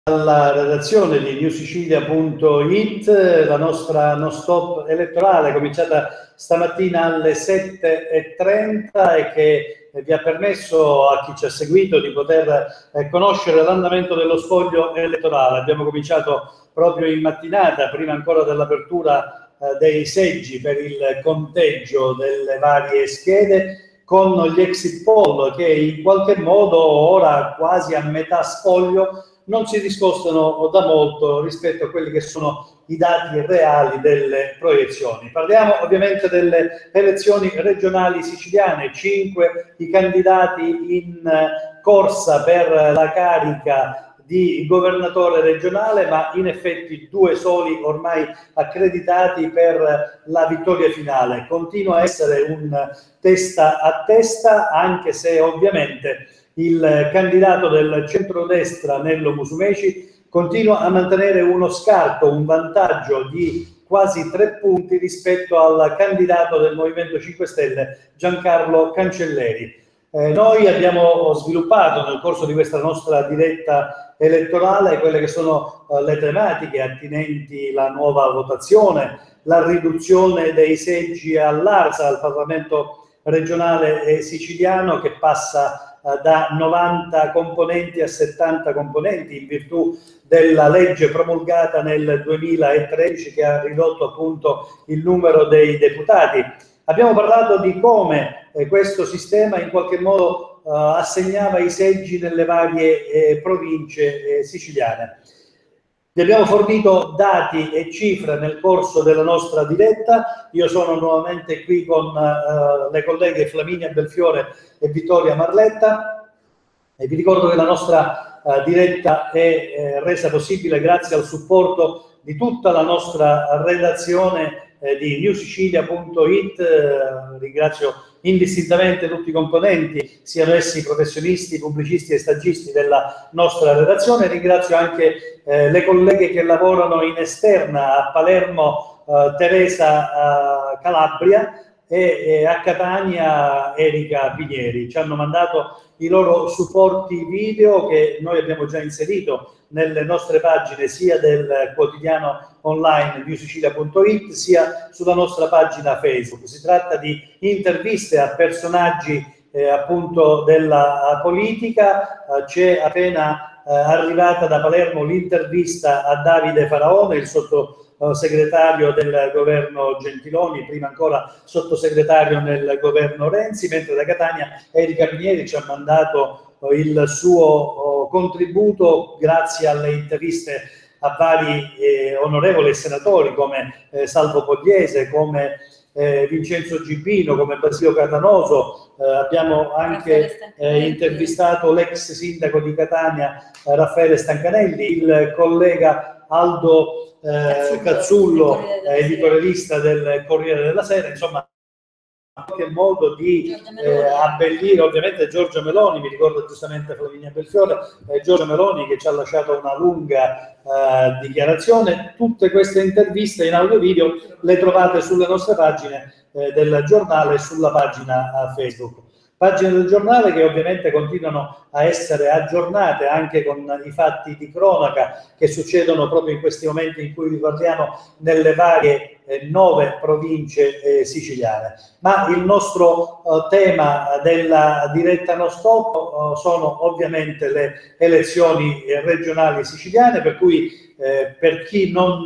Alla redazione di newsicilia.it, la nostra non stop elettorale cominciata stamattina alle 7:30 e che vi ha permesso a chi ci ha seguito di poter conoscere l'andamento dello spoglio elettorale. Abbiamo cominciato proprio in mattinata, prima ancora dell'apertura dei seggi per il conteggio delle varie schede, con gli exit poll che in qualche modo ora quasi a metà spoglio non si discostano da molto rispetto a quelli che sono i dati reali delle proiezioni. Parliamo ovviamente delle elezioni regionali siciliane, 5 i candidati in corsa per la carica di governatore regionale, ma in effetti 2 soli ormai accreditati per la vittoria finale. Continua a essere un testa a testa, anche se ovviamente il candidato del centrodestra Nello Musumeci continua a mantenere uno scarto, un vantaggio di quasi 3 punti rispetto al candidato del Movimento 5 Stelle Giancarlo Cancelleri. Noi abbiamo sviluppato nel corso di questa nostra diretta elettorale quelle che sono le tematiche attinenti alla nuova votazione, la riduzione dei seggi all'Arsa, al Parlamento regionale siciliano, che passa da 90 componenti a 70 componenti in virtù della legge promulgata nel 2013 che ha ridotto appunto il numero dei deputati. Abbiamo parlato di come questo sistema in qualche modo assegnava i seggi nelle varie province siciliane. Vi abbiamo fornito dati e cifre nel corso della nostra diretta. Io sono nuovamente qui con le colleghe Flaminia Belfiore e Vittoria Marletta e vi ricordo che la nostra diretta è resa possibile grazie al supporto di tutta la nostra redazione di newsicilia.it. Ringrazio indistintamente tutti i componenti, siano essi professionisti, pubblicisti e stagisti della nostra redazione. Ringrazio anche le colleghe che lavorano in esterna a Palermo, Teresa Calabria, e a Catania Erika Pinieri. Ci hanno mandato i loro supporti video che noi abbiamo già inserito nelle nostre pagine sia del quotidiano online newsicilia.it sia sulla nostra pagina Facebook. Si tratta di interviste a personaggi appunto della politica. C'è appena arrivata da Palermo l'intervista a Davide Faraone, il sottosegretario del governo Gentiloni, prima ancora sottosegretario nel governo Renzi, mentre da Catania Erika Pinieri ci ha mandato il suo contributo grazie alle interviste a vari onorevoli senatori come Salvo Pogliese, come Vincenzo Gibbino, come Basilio Catanoso. Abbiamo anche intervistato l'ex sindaco di Catania Raffaele Stancanelli, il collega Aldo Cazzullo, editorialista del Corriere della Sera, insomma qualche modo di abbellire ovviamente Giorgia Meloni. Mi ricordo giustamente Flaminia Belfiore, Giorgia Meloni che ci ha lasciato una lunga dichiarazione. Tutte queste interviste in audio e video le trovate sulle nostre pagine del giornale e sulla pagina Facebook. Pagine del giornale che ovviamente continuano a essere aggiornate anche con i fatti di cronaca che succedono proprio in questi momenti in cui vi parliamo nelle varie 9 province siciliane. Ma il nostro tema della diretta non stop sono ovviamente le elezioni regionali siciliane, per cui per chi non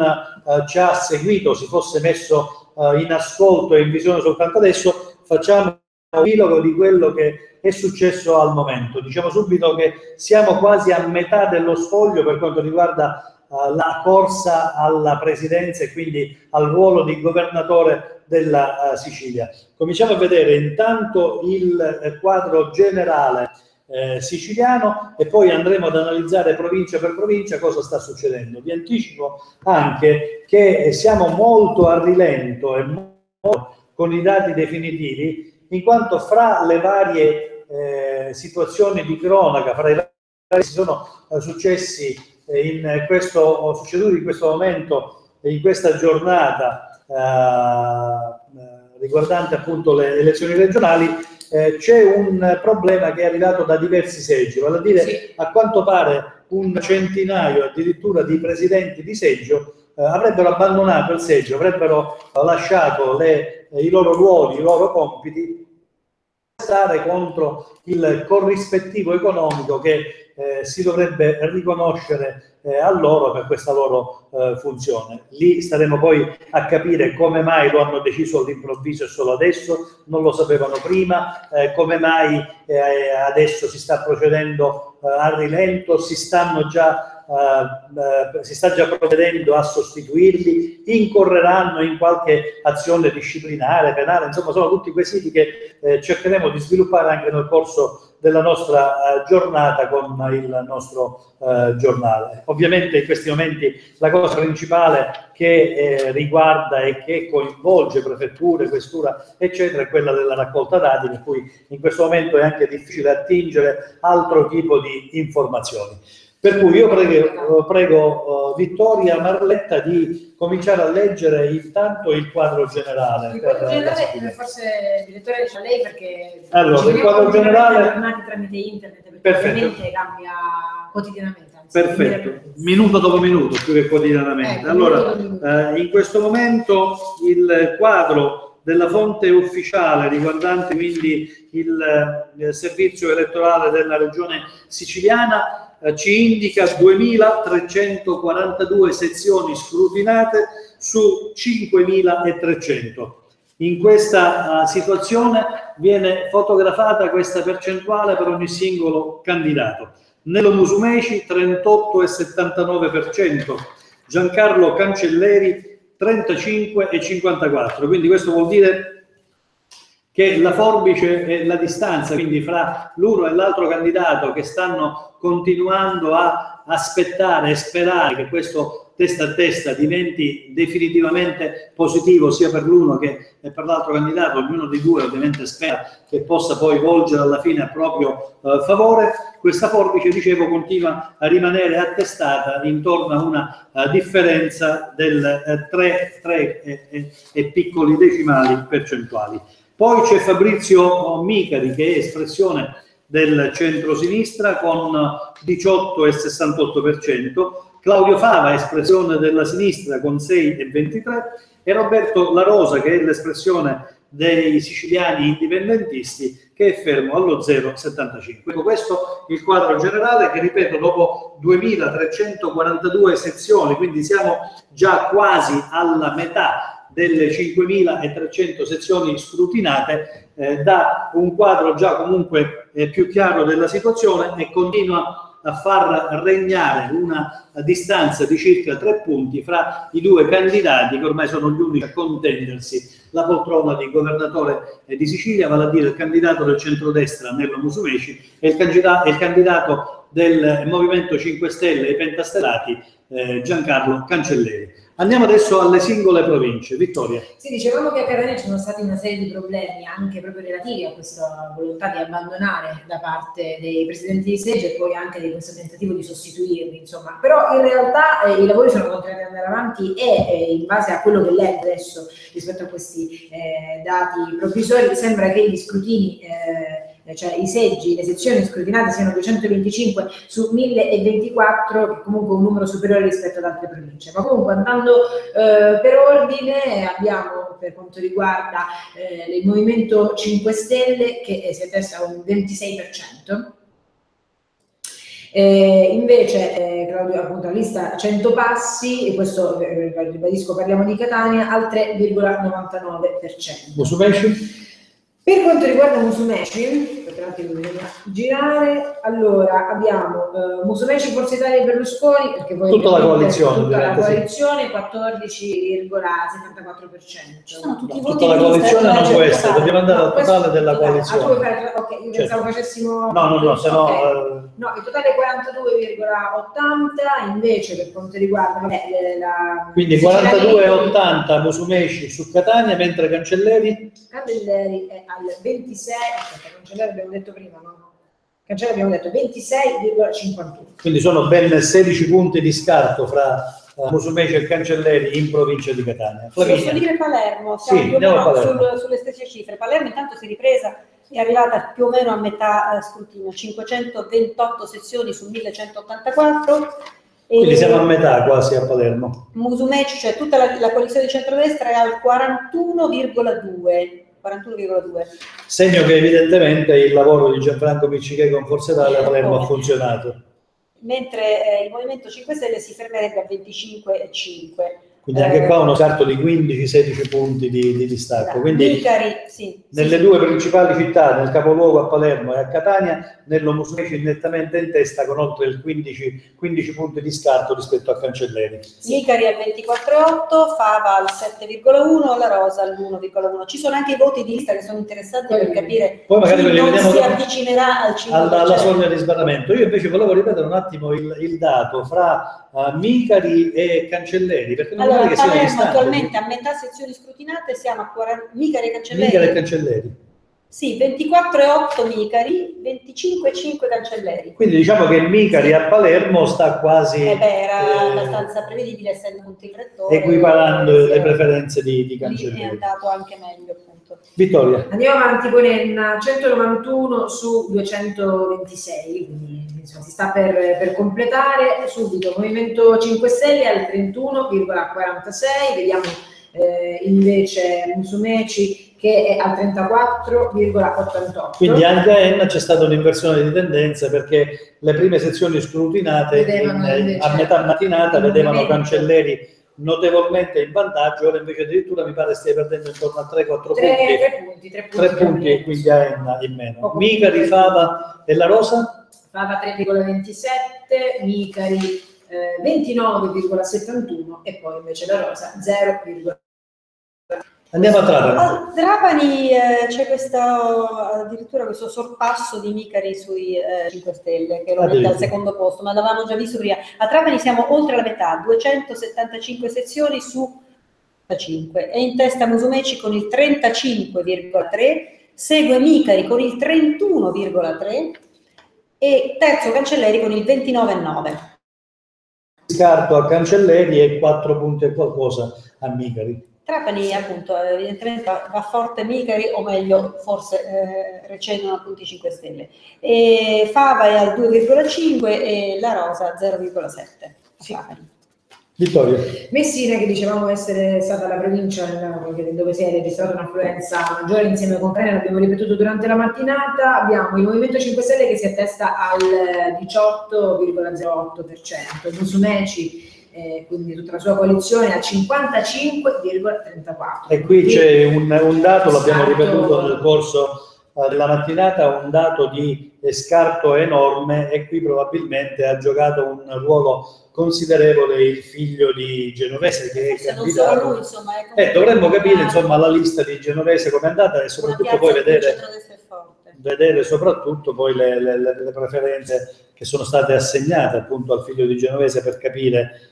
ci ha seguito, si fosse messo in ascolto e in visione soltanto adesso, facciamo un epilogo di quello che è successo al momento. Diciamo subito che siamo quasi a metà dello spoglio per quanto riguarda la corsa alla presidenza e quindi al ruolo di governatore della Sicilia. Cominciamo a vedere intanto il quadro generale siciliano e poi andremo ad analizzare provincia per provincia cosa sta succedendo. Vi anticipo anche che siamo molto a rilento e molto con i dati definitivi, in quanto fra le varie situazioni di cronaca, fra i vari che si sono successi succeduti in questo momento, in questa giornata riguardante appunto le elezioni regionali, c'è un problema che è arrivato da diversi seggi, vale a dire, a quanto pare un centinaio addirittura di presidenti di seggio avrebbero abbandonato il seggio, avrebbero lasciato i loro ruoli, i loro compiti, stare contro il corrispettivo economico che si dovrebbe riconoscere a loro per questa loro funzione. Lì staremo poi a capire come mai lo hanno deciso all'improvviso e solo adesso, non lo sapevano prima, come mai adesso si sta procedendo a rilento, si sta già provvedendo a sostituirli, incorreranno in qualche azione disciplinare, penale, insomma sono tutti quesiti che cercheremo di sviluppare anche nel corso della nostra giornata con il nostro giornale. Ovviamente in questi momenti la cosa principale che riguarda e che coinvolge prefetture, questura eccetera è quella della raccolta dati, per cui in questo momento è anche difficile attingere altro tipo di informazioni. Per cui io prego Vittoria Marletta di cominciare a leggere intanto il quadro generale. Il quadro generale, forse direttore dice a lei perché allora, il quadro generale aggiornati tramite internet, perché ovviamente cambia quotidianamente. Anzi, perfetto, minuto dopo minuto più che quotidianamente. Allora, in questo momento il quadro della fonte ufficiale riguardante quindi il servizio elettorale della regione siciliana ci indica 2.342 sezioni scrutinate su 5.300. In questa situazione viene fotografata questa percentuale per ogni singolo candidato. Nello Musumeci 38,79%, Giancarlo Cancelleri 35,54%, quindi questo vuol dire che la forbice è la distanza, quindi fra l'uno e l'altro candidato che stanno continuando a aspettare e sperare che questo testa a testa diventi definitivamente positivo sia per l'uno che per l'altro candidato, ognuno dei due ovviamente spera che possa poi volgere alla fine a proprio favore. Questa forbice, dicevo, continua a rimanere attestata intorno a una differenza del 3 e piccoli decimali percentuali. Poi c'è Fabrizio Micari, che è espressione del centro-sinistra con 18,68%, Claudio Fava, espressione della sinistra con 6,23%, e Roberto La Rosa, che è l'espressione dei siciliani indipendentisti, che è fermo allo 0,75%. Questo è il quadro generale che, ripeto, dopo 2.342 sezioni, quindi siamo già quasi alla metà delle 5.300 sezioni scrutinate, dà un quadro già comunque più chiaro della situazione e continua a far regnare una distanza di circa 3 punti fra i due candidati che ormai sono gli unici a contendersi la poltrona di governatore di Sicilia, vale a dire il candidato del centrodestra Nello Musumeci e il candidato del Movimento 5 Stelle e i Pentastellati Giancarlo Cancelleri. Andiamo adesso alle singole province. Vittoria. Sì, dicevamo che a Catania ci sono stati una serie di problemi anche proprio relativi a questa volontà di abbandonare da parte dei presidenti di seggio e poi anche di questo tentativo di sostituirli, insomma. Però in realtà i lavori sono continuati ad andare avanti e in base a quello che leggo adesso rispetto a questi dati provvisori sembra che gli scrutini cioè i seggi, le sezioni scrutinate siano 225 su 1024, che comunque è un numero superiore rispetto ad altre province. Ma comunque andando per ordine, abbiamo per quanto riguarda il Movimento 5 Stelle che si attesta a un 26%. Invece Claudio, appunto, la lista 100 passi, e questo ribadisco, parliamo di Catania, al 3,99%. Musumeci? Per quanto riguarda Musumeci, per un attimo bisogna girare, allora abbiamo Musumeci, Forza Italia e Berlusconi, perché poi tutta la coalizione, 14,74%. Sono tutti tutta la coalizione non può essere, dobbiamo andare al totale della coalizione. Ok, io pensavo facessimo... No, se no... Okay. No, il totale è 42,80, invece per quanto riguarda... Quindi 42,80 Musumeci su Catania, mentre Cancelleri è al 26, Cancelleri abbiamo detto prima, no? Cancelleri abbiamo detto 26,51. Quindi sono ben 16 punti di scarto fra Musumeci e Cancelleri in provincia di Catania. Posso dire Palermo? Siamo più o meno sulle stesse cifre. Palermo intanto si è ripresa è arrivata più o meno a metà scrutinio, 528 sezioni su 1184. Quindi siamo a metà quasi a Palermo. Musumeci, cioè tutta la coalizione di centrodestra è al 41,2. Segno che evidentemente il lavoro di Gianfranco Piccichè con Forza Italia a Palermo ha funzionato. Mentre il Movimento 5 Stelle si fermerebbe a 25,5. Quindi anche qua uno scarto di 15-16 punti di distacco. Quindi Micari, nelle due principali città, nel capoluogo a Palermo e a Catania, Nello Musumeci nettamente in testa con oltre il 15 punti di scarto rispetto a Cancelleri. Micari al 24,8, Fava al 7,1, La Rosa all'1,1. Ci sono anche i voti di lista che sono interessanti per capire poi magari chi non si dopo, avvicinerà al 5%. alla soglia di sbarramento. Io invece volevo ripetere un attimo il dato fra Micari e Cancelleri, perché non allora, che siano Palermo distanti. attualmente a metà sezioni scrutinate siamo a 40, Micari e Cancelleri. Micari e Cancelleri. Sì, 24,8 Micari, 25,5 Cancelleri. Quindi diciamo che Micari a Palermo sta quasi... era abbastanza prevedibile, essendo appunto il rettore. Equiparando le preferenze di Cancelleri. È andato anche meglio, appunto. Vittoria. Andiamo avanti con Enna, 191 su 226, quindi insomma, si sta per completare. Subito Movimento 5 Stelle al 31,46, vediamo invece Musumeci che è al 34,88. Quindi anche a Enna c'è stata un'inversione di tendenza, perché le prime sezioni scrutinate a metà mattinata vedevano Cancelleri notevolmente in vantaggio, ora invece addirittura mi pare stia perdendo intorno a 3-4 punti. 3 punti, quindi a Enna in meno. Micari, Fava e La Rosa? Fava 3,27, Micari 29,71 e poi invece La Rosa 0,1. Andiamo a Trapani. A Trapani c'è addirittura questo sorpasso di Micari sui 5 Stelle, che lo mette al secondo posto, ma l'avevamo già visto prima. A Trapani siamo oltre la metà, 275 sezioni su 5. È in testa Musumeci con il 35,3, segue Micari con il 31,3 e terzo Cancelleri con il 29,9. Scarto a Cancelleri e 4 punti e qualcosa a Micari. Trapani appunto evidentemente va forte Micari, o meglio forse recedono appunto i 5 Stelle. E Fava è al 2,5 e La Rosa 0,7. Sì. Vittoria. Messina, che dicevamo essere stata la provincia dove si è registrata un'affluenza maggiore insieme con Trento, l'abbiamo ripetuto durante la mattinata. Abbiamo il Movimento 5 Stelle che si attesta al 18,08%, Musumeci quindi tutta la sua coalizione al 55,34%. E qui c'è un dato, l'abbiamo ripetuto nel corso della mattinata, un dato di scarto enorme, e qui probabilmente ha giocato un ruolo considerevole il figlio di Genovese, che è candidato. Non solo lui, insomma, dovremmo capire insomma la lista di Genovese come è andata, e soprattutto poi vedere soprattutto poi le preferenze che sono state assegnate appunto al figlio di Genovese, per capire.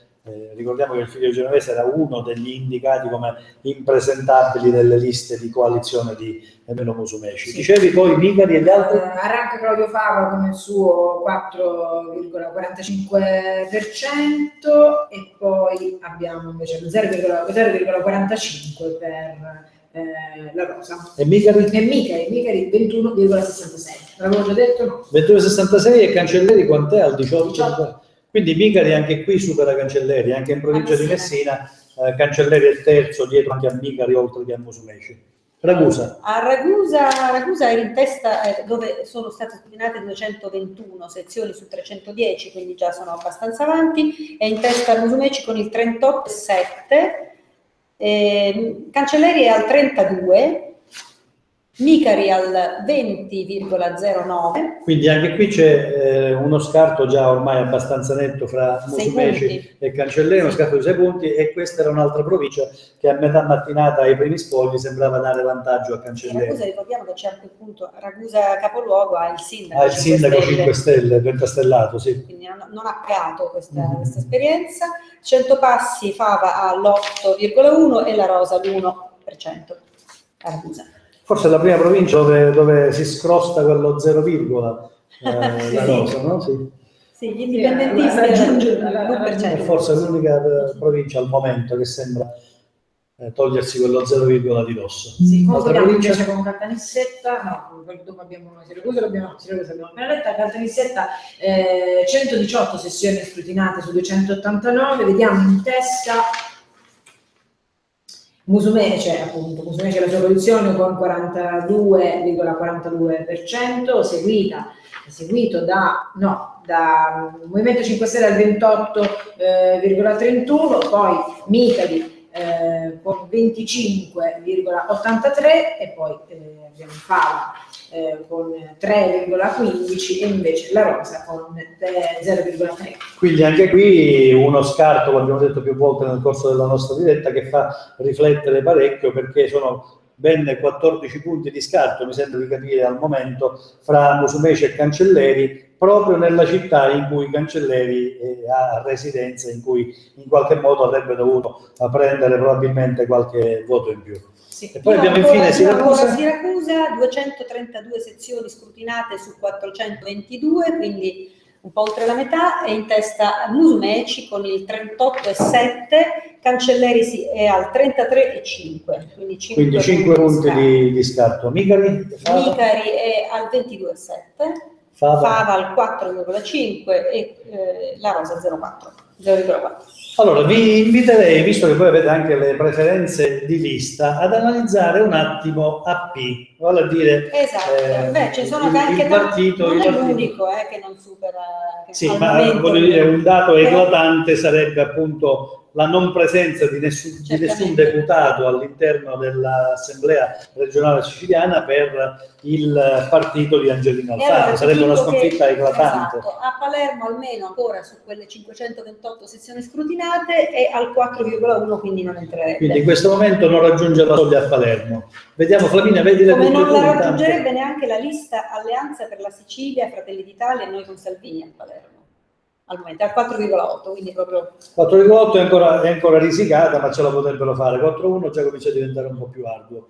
Ricordiamo che il figlio di Genovese era uno degli indicati come impresentabili delle liste di coalizione di Nello Musumeci. Sì. Dicevi poi Micari e gli altri? Arranca Claudio Fava con il suo 4,45% e poi abbiamo invece lo 0,45% per La Rosa. E Micari? E Micari 21,66. L'avevo già detto? 21,66 e Cancelleri quant'è al 18? Quindi Micari anche qui supera Cancelleri, anche in provincia di Messina Cancelleri è il terzo, dietro anche a Micari oltre che a Musumeci. Ragusa. A Ragusa è in testa, dove sono state scrutinate 221 sezioni su 310, quindi già sono abbastanza avanti, è in testa Musumeci con il 38,7, Cancelleri è al 32, Micari al 20,09. Quindi anche qui c'è uno scarto già ormai abbastanza netto fra Musumeci e Cancelleri, uno scarto di 6 punti, e questa era un'altra provincia che a metà mattinata ai primi spogli sembrava dare vantaggio a Cancelleri. Ragusa, ricordiamo che c'è anche appunto Ragusa capoluogo, ha il sindaco. Ha il sindaco 5 Stelle, pentastellato, sì. Quindi non ha pagato questa esperienza. Centopassi Fava all'8,1 e La Rosa all'1%. A Ragusa. Forse è la prima provincia dove si scrosta quello 0, la Rosa, no? Sì. Sì, gli indipendentisti raggiungono l'1%. Forse è l'unica provincia al momento che sembra togliersi quello 0, di rosso. Sì, concludiamo invece con Caltanissetta, no, dopo abbiamo Siracusa, abbiamo appena letta, Caltanissetta 118 sessioni scrutinate su 289, vediamo in testa Musumeci, appunto, Musumeci la sua posizione con 42,42%, seguito da Movimento 5 Stelle al 28,31%, poi Micari con 25,83% e poi abbiamo Fava con 3,15% e invece La Rosa con 0,3%. Quindi anche qui uno scarto, l'abbiamo detto più volte nel corso della nostra diretta, che fa riflettere parecchio, perché sono ben 14 punti di scarto, mi sembra di capire al momento, fra Musumeci e Cancelleri, proprio nella città in cui Cancelleri ha residenza, in cui in qualche modo avrebbe dovuto prendere probabilmente qualche voto in più. Sì. E poi abbiamo infine Siracusa. 232 sezioni scrutinate su 422, quindi un po' oltre la metà, e in testa Musumeci con il 38,7%, Cancelleri è al 33,5%, quindi 5 punti di scarto. Micari è al 22,7%, Fava al 4,5% e La Rosa 0,4%. Allora, vi inviterei, visto che voi avete anche le preferenze di lista, ad analizzare un attimo AP, vale a dire ci sono anche il partito. Non è l'unico che non supera. Sì, ma voglio dire, un dato eclatante sarebbe appunto la non presenza di nessun deputato all'interno dell'Assemblea regionale siciliana per il partito di Angelino Alfano. Allora, sarebbe una sconfitta eclatante. Esatto. A Palermo almeno ancora su quelle 528 sezioni scrutinate è al 4,1%, quindi non entrerebbe. Quindi in questo momento non raggiunge la soglia a Palermo. Vediamo, Flaminia, vedi le come non la raggiungerebbe neanche la lista Alleanza per la Sicilia, Fratelli d'Italia e Noi con Salvini a Palermo. Al momento al 4,8, quindi proprio 4,8 è ancora risicata, ma ce la potrebbero fare. 4,1 già comincia a diventare un po' più arduo,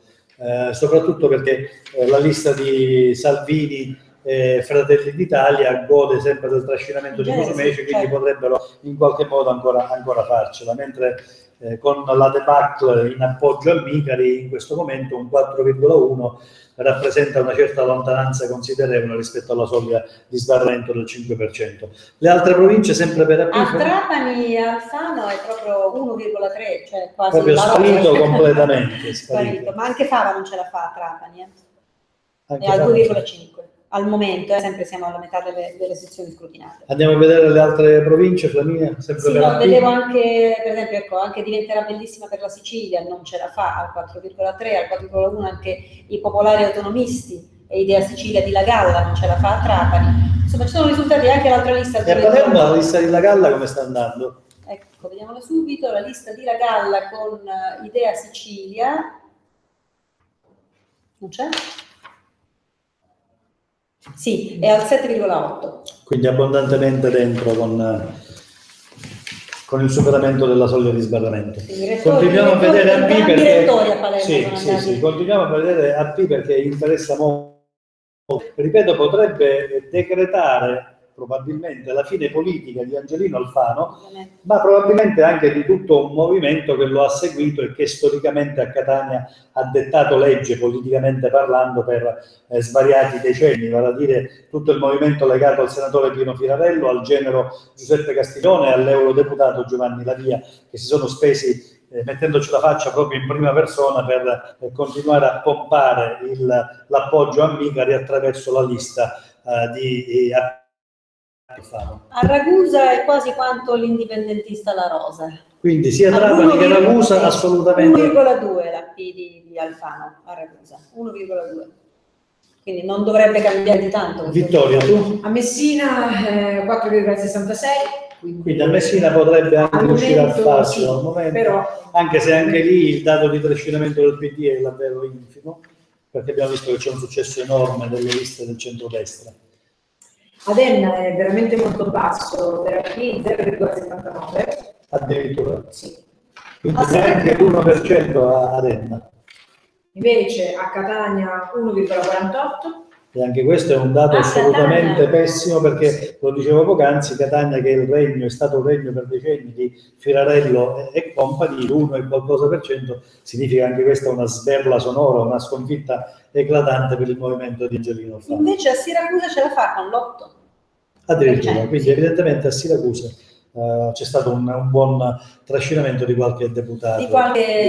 soprattutto perché la lista di Salvini e Fratelli d'Italia gode sempre del trascinamento di Musumeci, quindi potrebbero in qualche modo ancora farcela, mentre con la debacle in appoggio a Micari in questo momento un 4,1 rappresenta una certa lontananza considerevole rispetto alla soglia di sbarramento del 5%. Le altre province sempre per a Trapani e Alfano è proprio 1,3, cioè quasi proprio sparito completamente. Sparito. Ma anche Fava non ce la fa a Trapani, è al 2,5 al momento, sempre siamo alla metà delle sezioni scrutinate. Andiamo a vedere le altre province, Flaminia? Vedevo anche, per esempio, anche diventerà bellissima per la Sicilia, non ce la fa al 4,3, al 4,1 anche i popolari autonomisti e Idea Sicilia di La Galla non ce la fa a Trapani. Insomma, ci sono risultati anche l'altra lista. E a Palermo la lista di La Galla come sta andando? Ecco, vediamola subito, la lista di La Galla con Idea Sicilia. Non c'è? Sì, è al 7,8. Quindi abbondantemente dentro con il superamento della soglia di sbarramento. Continuiamo a vedere AP perché continuiamo a vedere AP perché interessa molto. Ripeto, potrebbe decretare probabilmente la fine politica di Angelino Alfano, ma probabilmente anche di tutto un movimento che lo ha seguito e che storicamente a Catania ha dettato legge politicamente parlando per svariati decenni, vale a dire tutto il movimento legato al senatore Pino Firarello, al genero Giuseppe Castiglione e all'eurodeputato Giovanni Lavia, che si sono spesi mettendoci la faccia proprio in prima persona per continuare a pompare l'appoggio a Micari attraverso la lista di a Ragusa è quasi quanto l'indipendentista La Rosa. Quindi sia Trapani che Ragusa assolutamente 1,2 la P di Alfano a Ragusa, 1,2. Quindi non dovrebbe cambiare di tanto. Vittoria, tu? A Messina 4,66. Quindi a Messina potrebbe anche riuscire a farsi al momento, però, anche se anche lì il dato di trascinamento del PD è davvero infimo, perché abbiamo visto che c'è un successo enorme delle liste del centrodestra. Ad Enna è veramente molto basso, per AP 0,79. Addirittura? Sì. Quindi neanche l'1% ad Enna. Invece a Catania 1,48. E anche questo è un dato assolutamente pessimo, perché lo dicevo poc'anzi, Catania, che è stato un regno per decenni di Firarello e compagni, l'1 e qualcosa per cento, significa anche questa una sberla sonora, una sconfitta eclatante per il movimento di Angelino Alfano. Invece a Siracusa ce la fa con l'8%. Addirittura, quindi evidentemente a Siracusa c'è stato un buon trascinamento di qualche deputato, di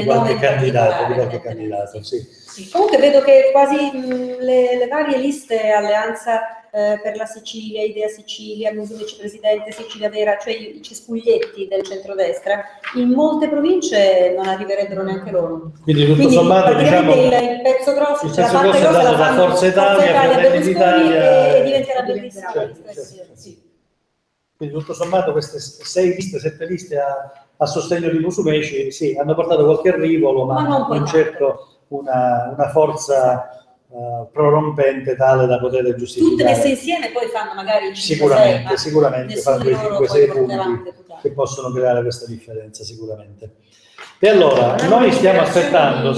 qualche candidato. Sì. Sì. Comunque vedo che quasi le varie liste, Alleanza per la Sicilia, Idea Sicilia, Muso Vicepresidente, Sicilia Vera, cioè i cespuglietti del centrodestra, in molte province non arriverebbero neanche loro. Quindi tutto sommato, diciamo, il pezzo grosso, è dato da Forza Italia, Fratelli d'Italia, e diventerà bellissima la lista. Sì. Quindi tutto sommato queste 6 liste, 7 liste a sostegno di Musumeci, sì, hanno portato qualche rivolo, ma non certo una forza prorompente tale da poter giustificare. Tutte messe insieme poi fanno magari 5-6, sicuramente fanno quei 5-6 punti che possono creare questa differenza, sicuramente. E allora, noi stiamo aspettando...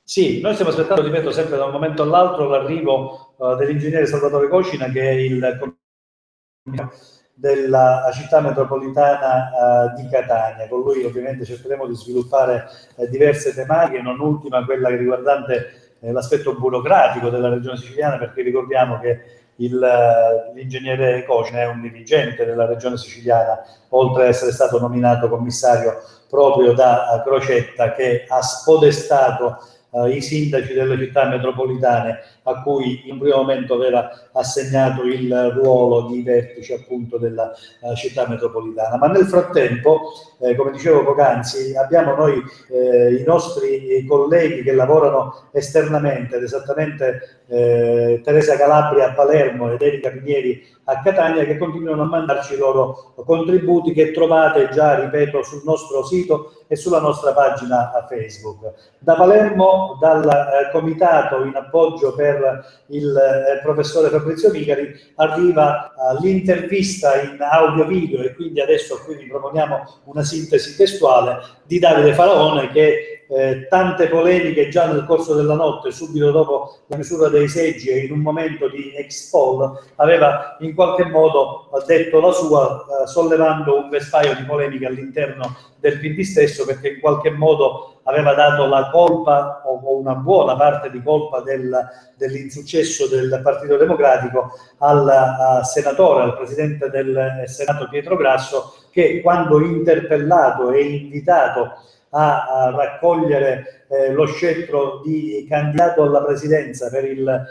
Sì, noi stiamo aspettando, ripeto, sempre da un momento all'altro l'arrivo dell'ingegnere Salvatore Cocina, che è il della città metropolitana di Catania. Con lui ovviamente cercheremo di sviluppare diverse tematiche, non ultima quella riguardante l'aspetto burocratico della regione siciliana, perché ricordiamo che l'ingegnere Cocina è un dirigente della regione siciliana, oltre ad essere stato nominato commissario proprio da Crocetta, che ha spodestato i sindaci delle città metropolitane a cui in un primo momento aveva assegnato il ruolo di vertice appunto della città metropolitana. Ma nel frattempo, come dicevo poc'anzi, abbiamo noi i nostri colleghi che lavorano esternamente, ed esattamente Teresa Calabria a Palermo ed Erika Pinieri a Catania, che continuano a mandarci i loro contributi che trovate già, ripeto, sul nostro sito e sulla nostra pagina Facebook. Da Palermo, dal comitato in appoggio per il professore Fabrizio Micari, arriva l'intervista in audio-video, e quindi adesso qui vi proponiamo una sintesi testuale di Davide Faraone, che tante polemiche già nel corso della notte, subito dopo la chiusura dei seggi e in un momento di ex poll, aveva in qualche modo detto la sua, sollevando un vespaio di polemiche all'interno del PD stesso, perché in qualche modo aveva dato la colpa o una buona parte di colpa dell'insuccesso del Partito Democratico al senatore, al presidente del Senato Pietro Grasso, che quando interpellato e invitato a raccogliere lo scettro di candidato alla presidenza per il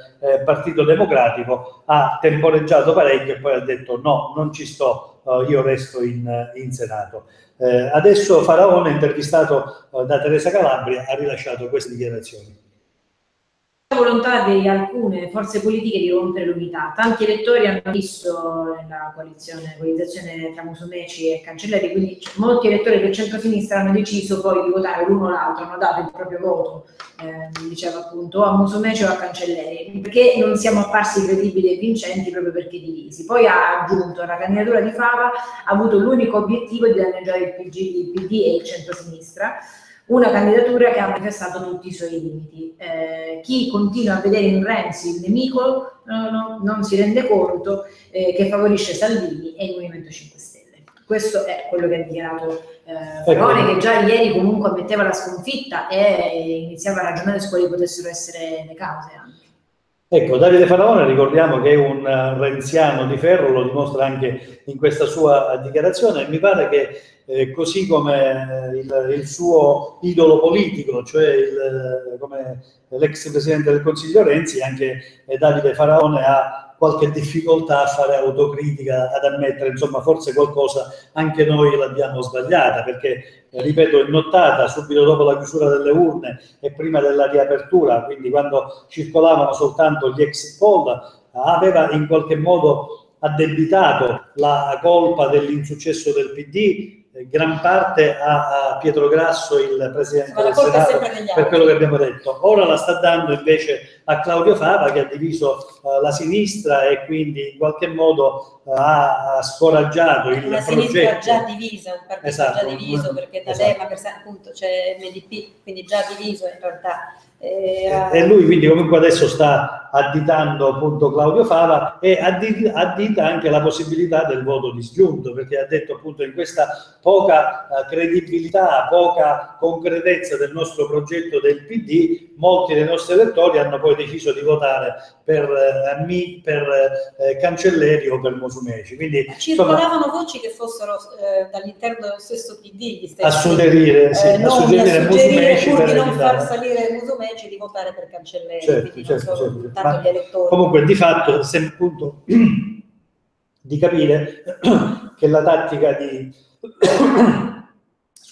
Partito Democratico, ha temporeggiato parecchio e poi ha detto no, non ci sto, io resto in Senato. Adesso Faraone, intervistato da Teresa Calabria, ha rilasciato queste dichiarazioni. La volontà di alcune forze politiche di rompere l'unità. Tanti elettori hanno visto nella coalizzazione tra Musumeci e Cancelleri, quindi molti elettori del centro-sinistra hanno deciso poi di votare l'uno o l'altro, hanno dato il proprio voto, diceva appunto, o a Musumeci o a Cancelleri, perché non siamo apparsi credibili e vincenti proprio perché divisi. Poi ha aggiunto: la candidatura di Fava ha avuto l'unico obiettivo di danneggiare il PD e il centro-sinistra, una candidatura che ha manifestato tutti i suoi limiti. Chi continua a vedere in Renzi il nemico non si rende conto che favorisce Salvini e il Movimento 5 Stelle. Questo è quello che ha dichiarato Faraone, che già ieri comunque ammetteva la sconfitta e iniziava a ragionare su quali potessero essere le cause anche. Ecco, Davide Faraone, ricordiamo che è un renziano di ferro, lo dimostra anche in questa sua dichiarazione, e mi pare che così come il suo idolo politico, cioè come l'ex presidente del Consiglio Renzi, anche Davide Faraone ha qualche difficoltà a fare autocritica, ad ammettere, insomma, forse qualcosa anche noi l'abbiamo sbagliata, perché, ripeto, in nottata, subito dopo la chiusura delle urne e prima della riapertura, quindi quando circolavano soltanto gli exit poll, aveva in qualche modo addebitato la colpa dell'insuccesso del PD gran parte a Pietro Grasso, il presidente del Senato, per quello che abbiamo detto. Ora la sta dando invece a Claudio Fava, che ha diviso la sinistra e quindi in qualche modo ha scoraggiato il una progetto. sinistra già divisa, un partito Esatto, già diviso, perché da esatto. Lema appunto c'è MDP, quindi già diviso in realtà. E lui quindi comunque adesso sta additando appunto Claudio Fava e addita anche la possibilità del voto disgiunto, perché ha detto appunto in questa poca credibilità, poca concretezza del nostro progetto del PD, molti dei nostri elettori hanno poi deciso di votare per Cancelleri o per Musumeci. Quindi, circolavano voci che fossero dall'interno dello stesso PD gli stessi, a suggerire Musumeci, pur di non far salire Musumeci, di votare per Cancelleri, quindi non solo tanto gli elettori. Comunque di fatto sembra appunto di capire che la tattica di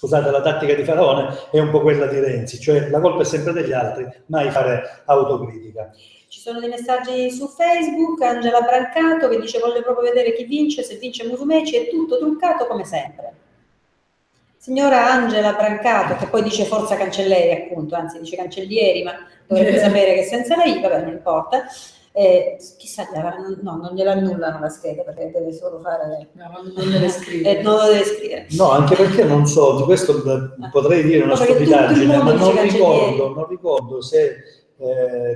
la tattica di Faraone è un po' quella di Renzi, cioè la colpa è sempre degli altri, mai fare autocritica. Ci sono dei messaggi su Facebook, Angela Brancato che dice: voglio proprio vedere chi vince, se vince Musumeci è tutto truccato come sempre. Signora Angela Brancato, che poi dice forza Cancelleri appunto, anzi dice Cancellieri, ma dovrebbe sapere che senza la I, vabbè, non importa. Chissà, no, non gliela annullano la scheda perché deve solo fare. No, non deve scrivere. Non lo deve scrivere. No, anche perché non so, di questo potrei dire una stupidaggine, ma non ricordo se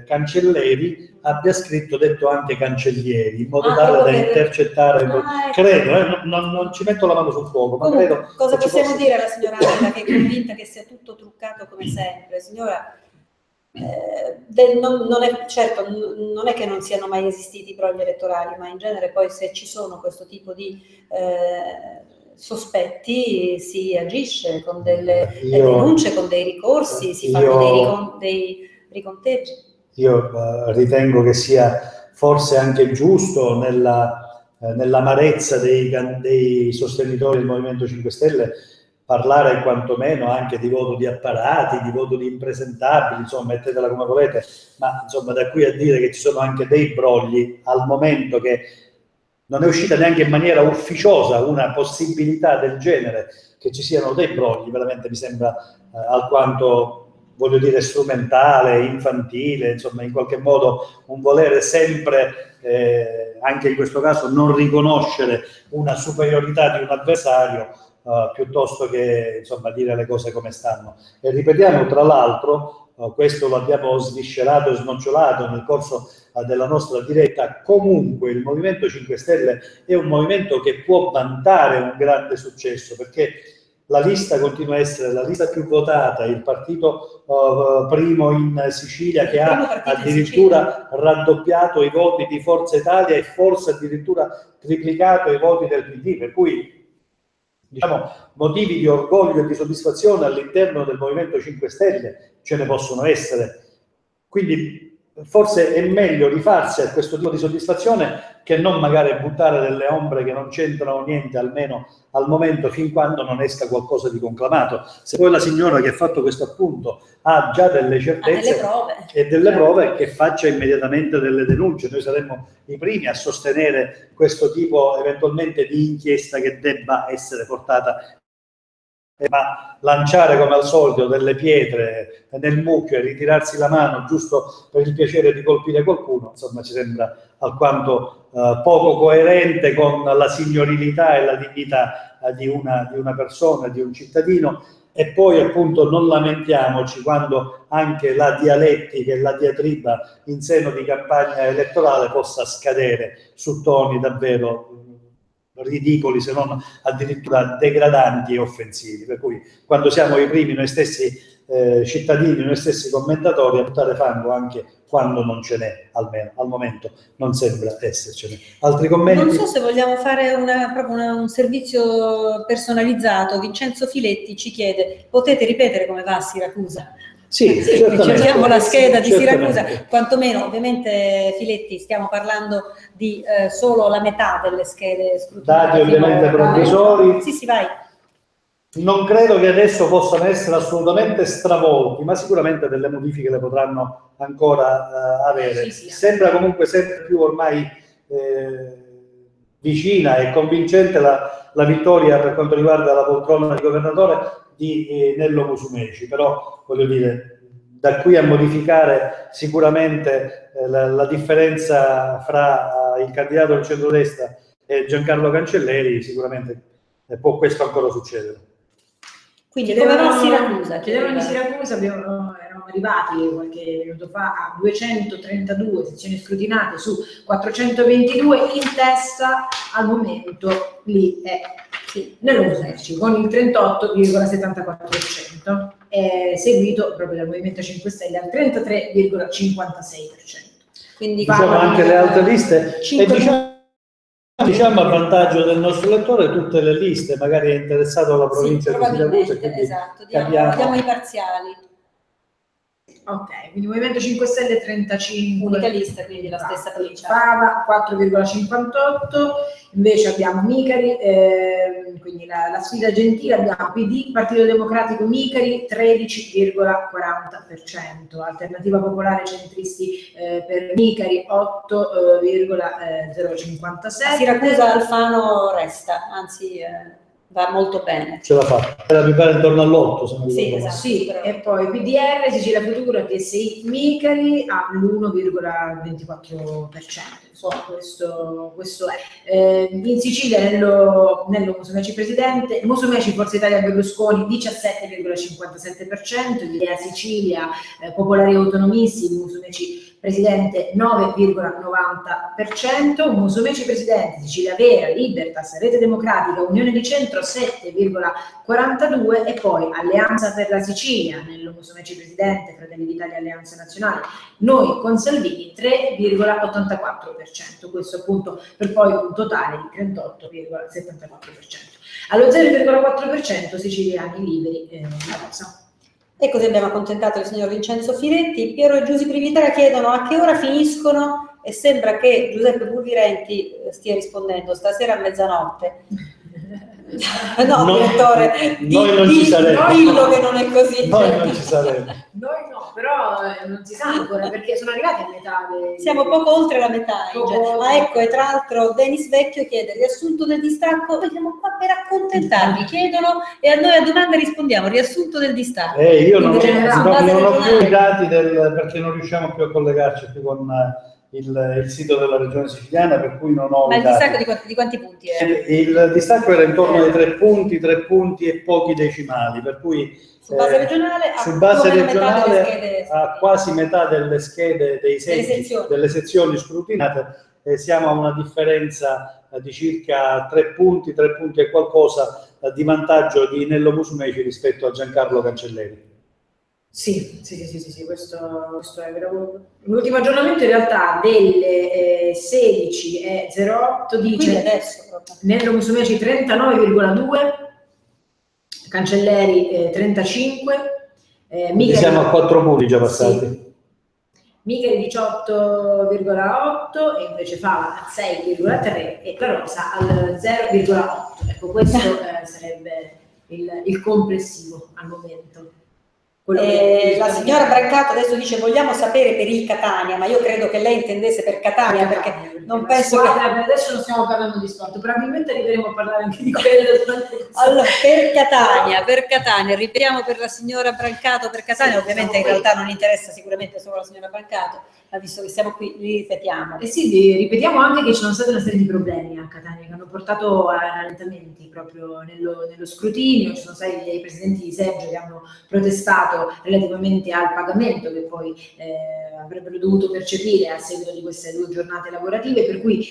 Cancelleri abbia detto anche Cancellieri, in modo tale da intercettare. Credo, non ci metto la mano sul fuoco, ma comunque, credo. Cosa possiamo dire alla signora Angela, che è convinta che sia tutto truccato come sempre? Signora, certo, non è che non siano mai esistiti i brogli elettorali, ma in genere poi se ci sono questo tipo di sospetti si agisce con delle denunce, con dei ricorsi, si fanno dei riconteggi. Io ritengo che sia forse anche giusto nell'amarezza dei sostenitori del Movimento 5 Stelle parlare quantomeno anche di voto di apparati, di voto di impresentabili, insomma, mettetela come volete, ma insomma da qui a dire che ci sono anche dei brogli, al momento che non è uscita neanche in maniera ufficiosa una possibilità del genere, che ci siano dei brogli, veramente mi sembra alquanto, voglio dire, strumentale, infantile, insomma, in qualche modo un volere sempre, anche in questo caso, non riconoscere una superiorità di un avversario, piuttosto che, insomma, dire le cose come stanno. E ripetiamo, tra l'altro, questo lo abbiamo sviscerato e snocciolato nel corso della nostra diretta, comunque il Movimento 5 Stelle è un movimento che può vantare un grande successo, perché la lista continua a essere la lista più votata, il partito primo in Sicilia, che ha addirittura raddoppiato i voti di Forza Italia e forse addirittura triplicato i voti del PD, per cui diciamo motivi di orgoglio e di soddisfazione all'interno del Movimento 5 Stelle ce ne possono essere. Quindi forse è meglio rifarsi a questo tipo di soddisfazione che non magari buttare delle ombre che non c'entrano niente, almeno al momento, fin quando non esca qualcosa di conclamato. Se poi la signora che ha fatto questo appunto ha già delle certezze e delle prove, che faccia immediatamente delle denunce. Noi saremmo i primi a sostenere questo tipo eventualmente di inchiesta che debba essere portata. Ma lanciare come al solito delle pietre nel mucchio e ritirarsi la mano giusto per il piacere di colpire qualcuno, insomma, ci sembra alquanto poco coerente con la signorilità e la dignità di una persona, di un cittadino. E poi appunto non lamentiamoci quando anche la dialettica e la diatriba in seno di campagna elettorale possa scadere su toni davvero ridicoli, se non addirittura degradanti e offensivi. Per cui quando siamo i primi noi stessi cittadini, noi stessi commentatori, a buttare fango anche quando non ce n'è, almeno al momento non sembra essercene. Altri commenti? Non so se vogliamo fare proprio un servizio personalizzato. Vincenzo Filetti ci chiede: potete ripetere come va a Siracusa? Sì, cerchiamo la scheda di Siracusa, quantomeno. Ovviamente, Filetti, stiamo parlando di solo la metà delle schede scrutinate. Dati ovviamente provvisori. Sì, vai. Non credo che adesso possano essere assolutamente stravolti, ma sicuramente delle modifiche le potranno ancora avere. Sì. Sembra comunque sempre più ormai vicina e convincente la vittoria per quanto riguarda la poltrona di governatore di Nello Musumeci, però voglio dire, da qui a modificare sicuramente la differenza fra il candidato del centrodestra e Giancarlo Cancelleri, sicuramente può questo ancora succedere. Quindi come va a Siracusa? Chiedevano di Siracusa, eravamo arrivati qualche minuto fa a 232 sezioni scrutinate su 422, in testa al momento lì è nello Musumeci con il 38,74%, è seguito proprio dal Movimento 5 Stelle al 33,56%. Quindi diciamo anche le altre liste, e diciamo a vantaggio del nostro elettore tutte le liste, magari è interessato alla provincia di Siracusa, quindi esatto, diamo i parziali. Ok, quindi Movimento 5 Stelle 35. Unica lista, quindi la stessa provincia. Fava 4,58, invece abbiamo Micari, quindi la sfida gentile, abbiamo PD, Partito Democratico Micari 13,40%, Alternativa Popolare Centristi per Micari 8,056%. Siracusa Alfano resta, anzi va molto bene. Ce la fa, mi pare intorno all'8. Sì, esatto. Sì, e poi PDR, Sicilia Futura, PSI Micari all'1,24%. Questo è. In Sicilia nello Musumeci Presidente, Musumeci Forza Italia Berlusconi 17,57%, Idea Sicilia Popolari Autonomisti, Musumeci Presidente 9,90%, Musumeci Presidente, Sicilia Vera, Libertas, Rete Democratica, Unione di Centro 7,42% e poi Alleanza per la Sicilia, nello Musumeci Presidente, Fratelli d'Italia Alleanza Nazionale, noi con Salvini 3,84%, questo appunto per poi un totale di 38,74%. Allo 0,4% siciliani liberi la cosa. E così abbiamo accontentato il signor Vincenzo Firetti. Piero e Giusy Privitera chiedono a che ora finiscono e sembra che Giuseppe Pulvirenti stia rispondendo stasera a mezzanotte. No, direttore, dillo che non è così. Noi non ci saremo. Noi no, però non si sa ancora perché sono arrivati a metà. Siamo poco oltre la metà. Ecco, e tra l'altro Denis Vecchio chiede riassunto del distacco. Noi siamo qua per accontentarvi, chiedono e a noi a domande rispondiamo. Riassunto del distacco. Io non ho più i dati perché non riusciamo più a collegarci più con il sito della regione siciliana, per cui non ho. Ma il distacco di quanti punti è? Il distacco era intorno ai 3 punti e pochi decimali, per cui su base regionale a quasi metà delle schede dei seggi delle sezioni scrutinate, siamo a una differenza di circa 3 punti e qualcosa di vantaggio di Nello Musumeci rispetto a Giancarlo Cancelleri. Sì, questo è vero. L'ultimo aggiornamento in realtà delle 16:08 dice Nello Musumeci 39,2, Cancelleri 35, Micari, siamo a 4 punti già passati. Sì. Micari 18,8 e invece Fava a 6,3 e Carosa al 0,8. Ecco, questo sarebbe il complessivo al momento. La signora Brancato adesso dice vogliamo sapere per il Catania, ma io credo che lei intendesse per Catania perché non penso che adesso non stiamo parlando di sport, probabilmente arriveremo a parlare anche di quello. Allora, per Catania, ripetiamo per la signora Brancato per Catania, ovviamente in realtà non interessa sicuramente solo la signora Brancato, ma visto che siamo qui li ripetiamo. Sì, ripetiamo anche che ci sono stati una serie di problemi a Catania che hanno portato a rallentamenti proprio nello scrutinio. Ci sono stati dei presidenti di seggio che hanno protestato relativamente al pagamento che poi avrebbero dovuto percepire a seguito di queste 2 giornate lavorative, per cui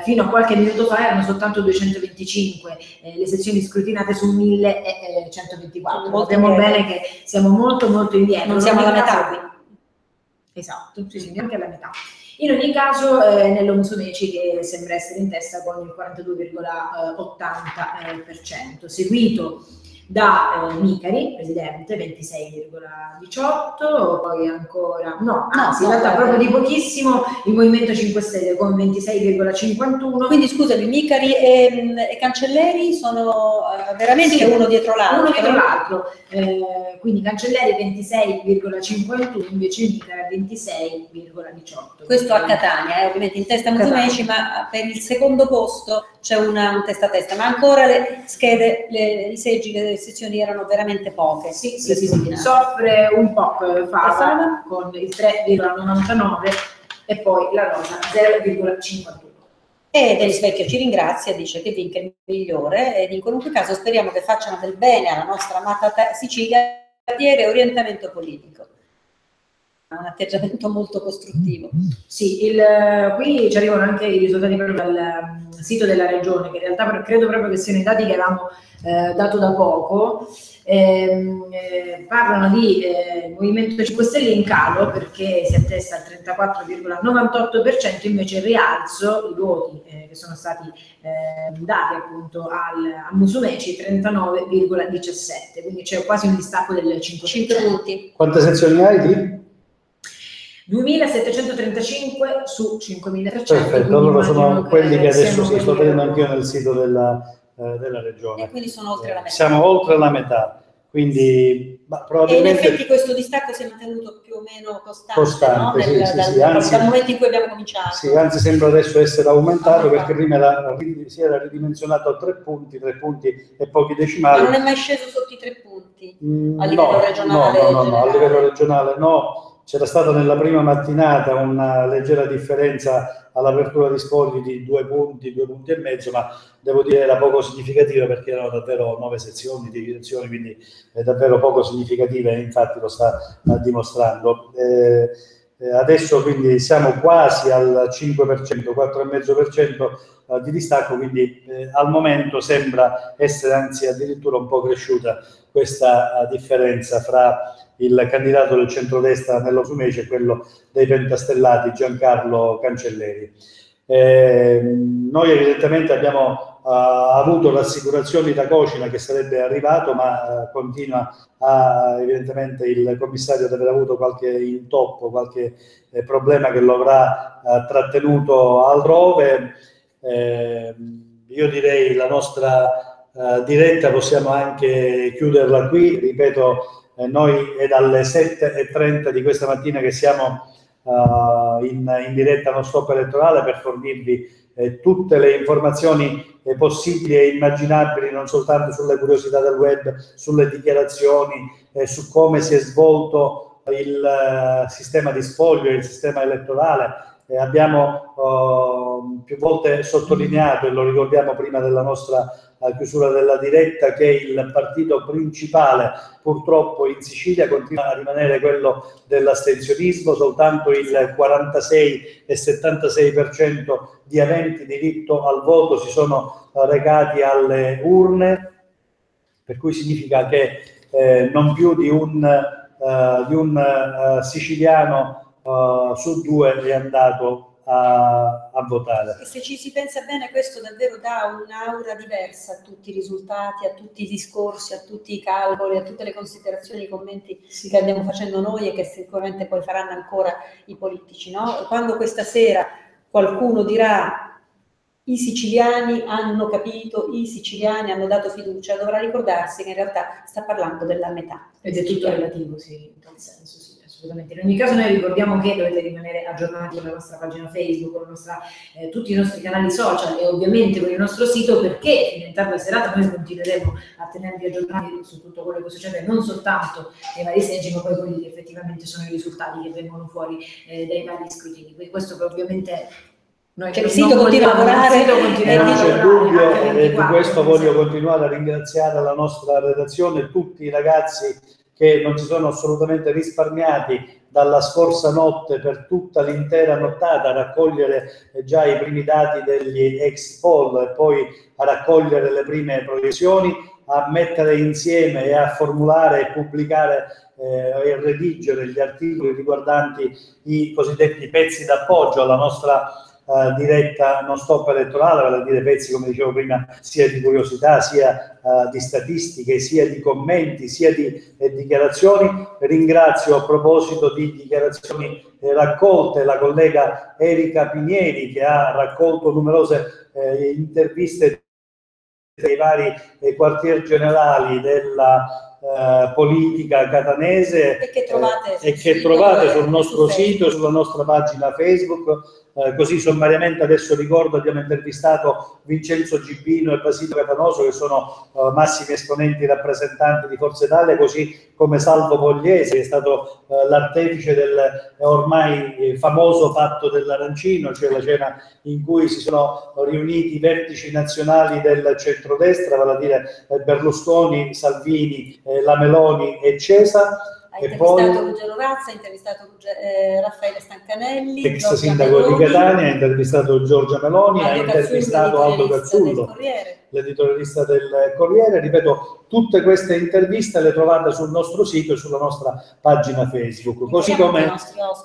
fino a qualche minuto fa erano soltanto 225 le sezioni scrutinate su 1124. Sappiamo bene che siamo molto indietro. Non siamo alla metà qui. Esatto, sì, neanche alla metà. In ogni caso Nello Musumeci che sembra essere in testa con il 42,80%, seguito da Micari, presidente, 26,18, poi ancora, in realtà proprio di pochissimo il Movimento 5 Stelle con 26,51. Quindi scusami, Micari e Cancelleri sono veramente uno dietro l'altro. Quindi Cancelleri 26,51, invece Micari 26,18. Questo a Catania, ovviamente in testa Musumeci, ma per il secondo posto c'è un testa a testa, ma ancora le schede, i seggi che sezioni erano veramente poche. Sì, soffre un po' Fava con il 3,99 e poi la rosa 0,51. E Denis Vecchio ci ringrazia, dice che vinca il migliore ed in qualunque caso speriamo che facciano del bene alla nostra amata Sicilia, e orientamento politico. Un atteggiamento molto costruttivo. Sì, qui ci arrivano anche i risultati proprio dal sito della regione, che in realtà credo proprio che siano i dati che avevamo dato da poco. Parlano di Movimento 5 Stelle in calo perché si attesta al 34,98%, invece il rialzo, i voti che sono stati dati appunto al Musumeci 39,17%, quindi c'è quasi un distacco del 5 punti. Quante sezioni hai di? 2735 su 5300. Perfetto, allora sono quelli che adesso sto vedendo anch'io nel sito della regione. E quindi sono oltre la metà. Siamo oltre la metà, quindi probabilmente... E in effetti questo distacco si è mantenuto più o meno costante no? Anzi, dal momento in cui abbiamo cominciato. Sì, anzi sembra adesso essere aumentato perché prima si era ridimensionato a 3 punti e pochi decimali. Ma non è mai sceso sotto i 3 punti a livello regionale? No, a livello regionale no. C'era stata nella prima mattinata una leggera differenza all'apertura di spogli di 2 punti e mezzo, ma devo dire era poco significativa perché erano davvero 9 sezioni, 10 sezioni, quindi è davvero poco significativa e infatti lo sta dimostrando. Adesso quindi siamo quasi al 5%, 4,5% di distacco, quindi al momento sembra essere anzi addirittura un po' cresciuta questa differenza fra il candidato del centrodestra Nello Musumeci e quello dei pentastellati Giancarlo Cancelleri. Noi evidentemente abbiamo avuto rassicurazioni da Cocina che sarebbe arrivato, ma continua evidentemente il commissario ad aver avuto qualche intoppo, qualche problema che lo avrà trattenuto altrove. Io direi la nostra diretta possiamo anche chiuderla qui, ripeto, noi è dalle 7:30 di questa mattina che siamo in diretta non stop elettorale per fornirvi tutte le informazioni possibili e immaginabili, non soltanto sulle curiosità del web, sulle dichiarazioni, su come si è svolto il sistema di spoglio e il sistema elettorale. Abbiamo più volte sottolineato, e lo ricordiamo prima della nostra chiusura della diretta, che il partito principale purtroppo in Sicilia continua a rimanere quello dell'astensionismo. Soltanto il 46,76% di aventi diritto al voto si sono recati alle urne, per cui significa che non più di un siciliano su 2 è andato a votare. E se ci si pensa bene, questo davvero dà un'aura diversa a tutti i risultati, a tutti i discorsi, a tutti i calcoli, a tutte le considerazioni, i commenti che andiamo facendo noi e che sicuramente poi faranno ancora i politici, no? Quando questa sera qualcuno dirà i siciliani hanno capito, i siciliani hanno dato fiducia, dovrà ricordarsi che in realtà sta parlando della metà. Ed è tutto relativo, sì, in tal senso, sì, assolutamente. In ogni caso noi ricordiamo che dovete rimanere aggiornati con la nostra pagina Facebook, con tutti i nostri canali social e ovviamente con il nostro sito, perché fino in tarda serata noi continueremo a tenervi aggiornati su tutto quello che succede, non soltanto nei vari seggi, ma poi quelli che effettivamente sono i risultati che vengono fuori dai vari scrutini. Quindi questo ovviamente... il sito continua a lavorare, non c'è dubbio, e di questo voglio continuare a ringraziare la nostra redazione, tutti i ragazzi che non si sono assolutamente risparmiati dalla scorsa notte per tutta l'intera nottata a raccogliere già i primi dati degli ex poll e poi a raccogliere le prime proiezioni, a mettere insieme e a formulare e pubblicare e redigere gli articoli riguardanti i cosiddetti pezzi d'appoggio alla nostra diretta non stop elettorale, vale a dire pezzi, come dicevo prima, sia di curiosità, sia di statistiche, sia di commenti, sia di dichiarazioni. Ringrazio, a proposito di dichiarazioni raccolte, la collega Erika Pinieri, che ha raccolto numerose interviste dei vari quartier generali politica catanese e che trovate, sul nostro sito e sulla nostra pagina Facebook. Così sommariamente adesso ricordo, abbiamo intervistato Vincenzo Gibbino e Basilio Catanoso, che sono massimi esponenti rappresentanti di Forza Italia, così come Salvo Pogliese, che è stato l'artefice del ormai famoso patto dell'arancino, cioè la cena in cui si sono riuniti i vertici nazionali del centrodestra, vale a dire Berlusconi, Salvini, la Meloni e Cesa. Ha intervistato Ruggero Razza, ha intervistato Raffaele Stancanelli, ex sindaco di Catania, ha intervistato Giorgia Meloni, ha intervistato Aldo Cazzullo, l'editorialista del Corriere. Ripeto, tutte queste interviste le trovate sul nostro sito e sulla nostra pagina Facebook. Così come,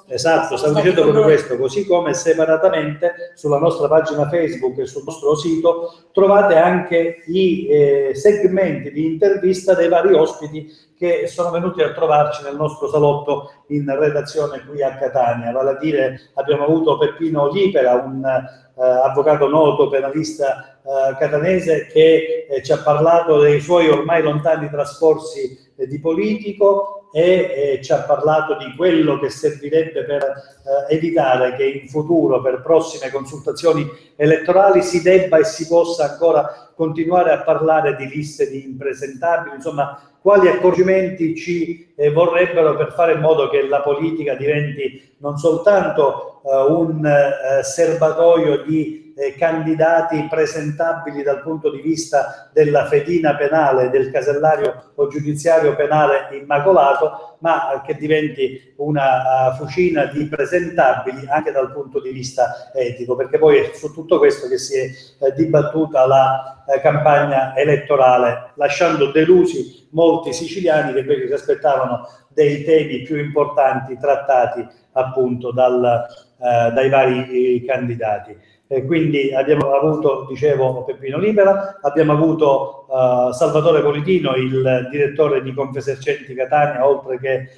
esatto, stavo dicendo proprio questo, così come separatamente sulla nostra pagina Facebook e sul nostro sito trovate anche i segmenti di intervista dei vari ospiti che sono venuti a trovarci nel nostro salotto in redazione qui a Catania. Vale a dire, abbiamo avuto Peppino Lipera, un avvocato noto, penalista catanese, che ci ha parlato dei suoi ormai lontani trascorsi di politico e ci ha parlato di quello che servirebbe per evitare che in futuro, per prossime consultazioni elettorali, si debba e si possa ancora continuare a parlare di liste di impresentabili, insomma, quali accorgimenti ci vorrebbero per fare in modo che la politica diventi non soltanto un serbatoio di candidati presentabili dal punto di vista della fedina penale, del casellario o giudiziario penale immacolato, ma che diventi una fucina di presentabili anche dal punto di vista etico, perché poi è su tutto questo che si è dibattuta la campagna elettorale, lasciando delusi molti siciliani che invece si aspettavano dei temi più importanti trattati appunto dai vari candidati. Quindi abbiamo avuto, dicevo, Peppino Lipera, abbiamo avuto Salvatore Politino, il direttore di Confesercenti Catania, oltre che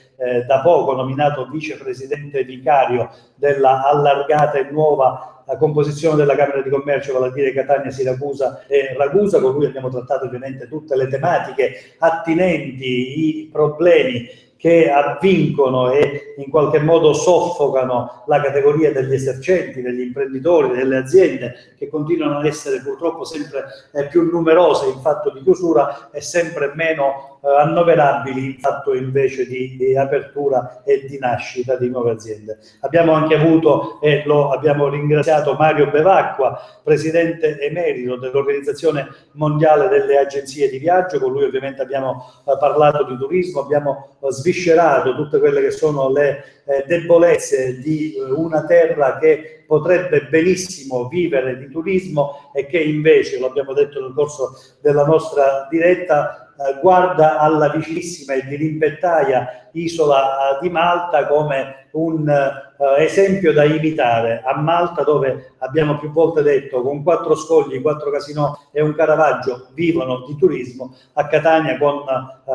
da poco nominato vicepresidente vicario della allargata e nuova composizione della Camera di Commercio, vale a dire Catania, Siracusa e Ragusa. Con lui abbiamo trattato ovviamente tutte le tematiche attinenti, i problemi che avvincono e in qualche modo soffocano la categoria degli esercenti, degli imprenditori, delle aziende, che continuano ad essere purtroppo sempre più numerose in fatto di chiusura e sempre meno annoverabili in fatto invece di apertura e di nascita di nuove aziende. Abbiamo anche avuto, e lo abbiamo ringraziato, Mario Bevacqua, presidente emerito dell'Organizzazione Mondiale delle Agenzie di Viaggio. Con lui ovviamente abbiamo parlato di turismo, abbiamo sviscerato tutte quelle che sono le debolezze di una terra che potrebbe benissimo vivere di turismo e che invece, lo abbiamo detto nel corso della nostra diretta, guarda alla vicinissima e dirimpettaia isola di Malta come un esempio da imitare. A Malta, dove abbiamo più volte detto con 4 scogli, 4 casinò e un Caravaggio vivono di turismo, a Catania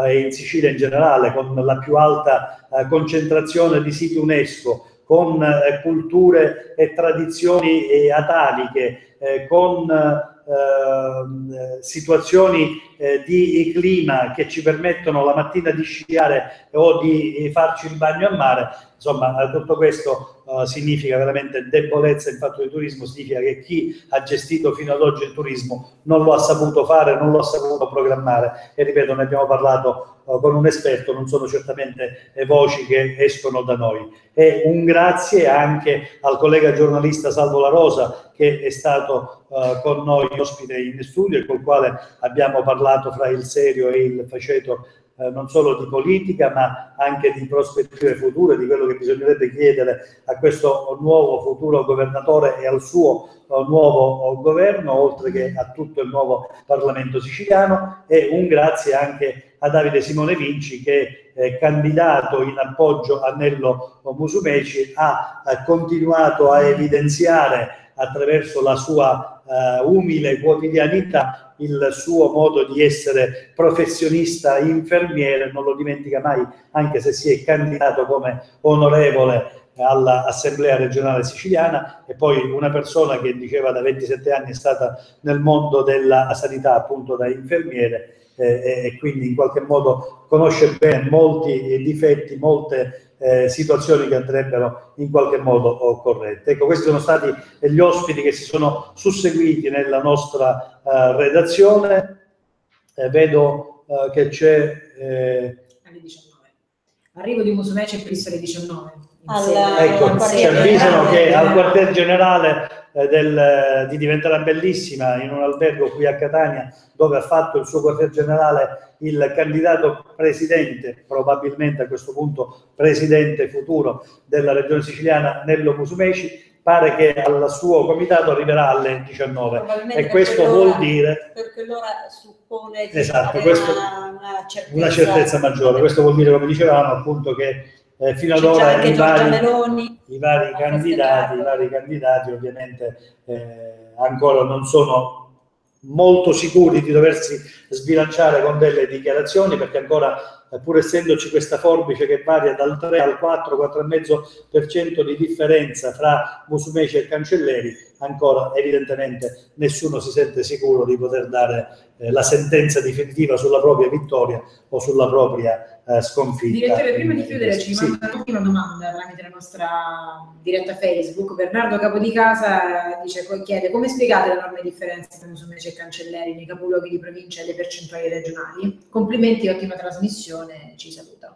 e in Sicilia in generale, con la più alta concentrazione di siti UNESCO, con culture e tradizioni ataliche, con situazioni di clima che ci permettono la mattina di sciare o di farci il bagno a mare. Insomma, tutto questo significa veramente debolezza in fatto di turismo, significa che chi ha gestito fino ad oggi il turismo non lo ha saputo fare, non lo ha saputo programmare. E ripeto, ne abbiamo parlato con un esperto, non sono certamente voci che escono da noi. E un grazie anche al collega giornalista Salvo La Rosa, che è stato con noi ospite in studio e col quale abbiamo parlato fra il serio e il faceto non solo di politica ma anche di prospettive future, di quello che bisognerebbe chiedere a questo nuovo futuro governatore e al suo nuovo governo, oltre che a tutto il nuovo Parlamento siciliano. E un grazie anche a Davide Simone Vinci, che candidato in appoggio a Nello Musumeci ha continuato a evidenziare attraverso la sua umile quotidianità il suo modo di essere professionista infermiere. Non lo dimentica mai, anche se si è candidato come onorevole all'Assemblea regionale siciliana. E poi una persona che diceva da 27 anni è stata nel mondo della sanità appunto da infermiere, e quindi in qualche modo conosce bene molti difetti, molte situazioni che andrebbero in qualche modo corrette. Ecco, questi sono stati gli ospiti che si sono susseguiti nella nostra redazione. Vedo che c'è alle 19. Arrivo di Musumeci è previsto alle 19. Ecco, ci avvisano che al quartier generale di Diventerà Bellissima, in un albergo qui a Catania, dove ha fatto il suo quartier generale il candidato presidente, probabilmente a questo punto presidente futuro della regione siciliana, Nello Musumeci. Pare che al suo comitato arriverà alle 19 e questo vuol dire, perché l'ora suppone di esatto, una certezza maggiore. Questo vuol dire, come dicevamo, appunto, che fino ad ora i vari candidati ovviamente ancora non sono molto sicuri di doversi sbilanciare con delle dichiarazioni, perché ancora, pur essendoci questa forbice che varia dal 3 al 4,5% di differenza fra Musumeci e Cancelleri, ancora evidentemente nessuno si sente sicuro di poter dare la sentenza definitiva sulla propria vittoria o sulla propria sconfitta. Direttore, prima di chiudere ci manda un'ultima domanda tramite la nostra diretta Facebook. Bernardo Capodicasa chiede: come spiegate l'enorme differenza tra Musumeci e Cancelleri nei capoluoghi di provincia e le percentuali regionali? Complimenti, ottima trasmissione, ci saluta.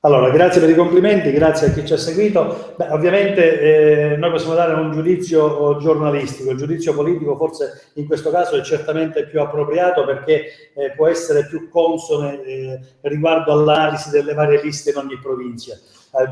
Allora, grazie per i complimenti, grazie a chi ci ha seguito. Beh, ovviamente noi possiamo dare un giudizio giornalistico, il giudizio politico forse in questo caso è certamente più appropriato, perché può essere più consone riguardo all'analisi delle varie liste in ogni provincia.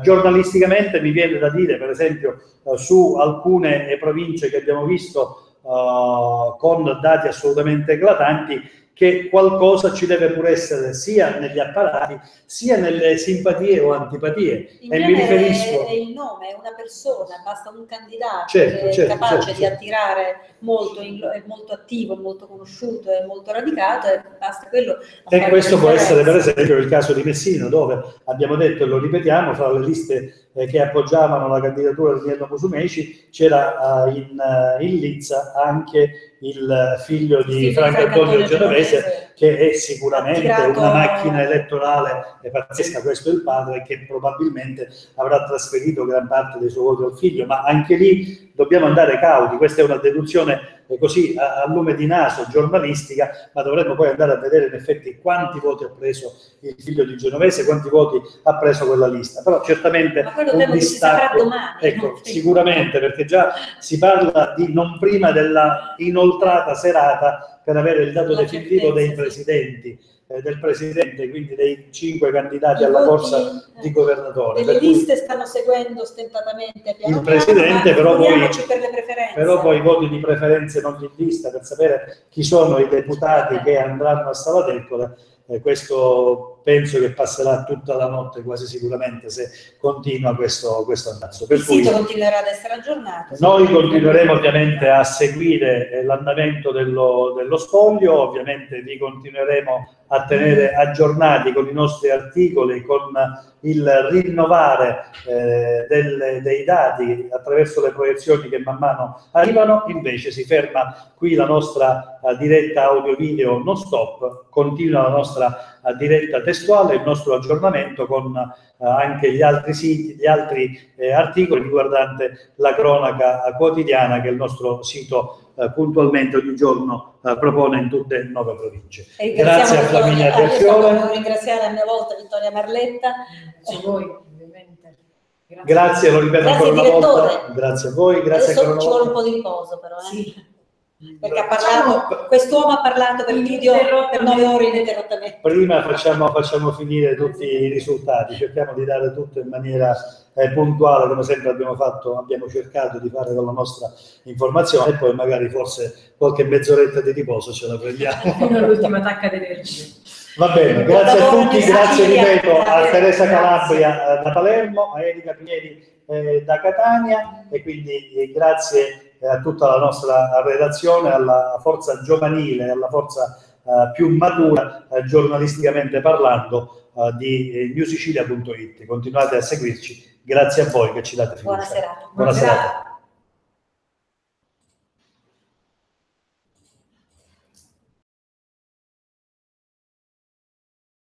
Giornalisticamente mi viene da dire, per esempio, su alcune province che abbiamo visto con dati assolutamente eclatanti, che qualcosa ci deve pure essere sia negli apparati sia nelle simpatie o antipatie. In e mi riferisco è il nome, è una persona, basta un candidato che è capace di attirare molto, è molto attivo, molto conosciuto, è molto radicato, e basta quello. E questo può essere per esempio il caso di Messina, dove abbiamo detto, e lo ripetiamo, fra le liste che appoggiavano la candidatura di Nello Musumeci c'era in Lizza anche il figlio di Franco Antonio Genovese, che è sicuramente una macchina elettorale pazzesca. Questo è il padre, che probabilmente avrà trasferito gran parte dei suoi voti al figlio, ma anche lì dobbiamo andare cauti. Questa è una deduzione così a lume di naso giornalistica, ma dovremmo poi andare a vedere in effetti quanti voti ha preso il figlio di Genovese, quanti voti ha preso quella lista. Però certamente un distacco, ecco, sicuramente, perché già si parla di non prima della inoltrata serata per avere il dato definitivo dei presidenti, del presidente, quindi dei 5 candidati alla corsa di governatore. Le liste stanno seguendo stentatamente il presidente, però poi i voti di preferenze non in lista per sapere chi sono i deputati che andranno a Sala d'Ercole. Questo penso che passerà tutta la notte quasi sicuramente, se continua questo andazzo. Il sito continuerà ad essere aggiornato. Noi continueremo ovviamente a seguire l'andamento dello spoglio, ovviamente vi continueremo a tenere aggiornati con i nostri articoli, con il rinnovare dei dati attraverso le proiezioni che man mano arrivano. Invece si ferma qui la nostra diretta audio-video non stop, continua la nostra diretta testuale, il nostro aggiornamento con anche gli altri siti, gli altri articoli riguardante la cronaca quotidiana che il nostro sito puntualmente ogni giorno propone in tutte le 9 province. Grazie a Flaminia Terzione. Devo ringraziare a mia volta Vittoria Marletta. A voi, ovviamente. Grazie, lo ripeto ancora una volta. Grazie a voi, grazie ancora una volta. Ci vuole un po' di riposo però. Sì. Perché ha parlato, quest'uomo ha parlato per video per 9 ore ininterrottamente. Prima facciamo finire tutti i risultati, cerchiamo di dare tutto in maniera puntuale, come sempre abbiamo cercato di fare con la nostra informazione, e poi magari forse qualche mezz'oretta di riposo ce la prendiamo. Fino all'ultima tacca d'energia. Va bene, grazie a tutti, grazie ripeto a Teresa Calabria da Palermo, a Erika Pieri da Catania, e quindi grazie a tutta la nostra redazione, alla forza giovanile, alla forza più matura, giornalisticamente parlando, di newsicilia.it. Continuate a seguirci, grazie a voi che ci date fiducia. Buona serata. Buona serata.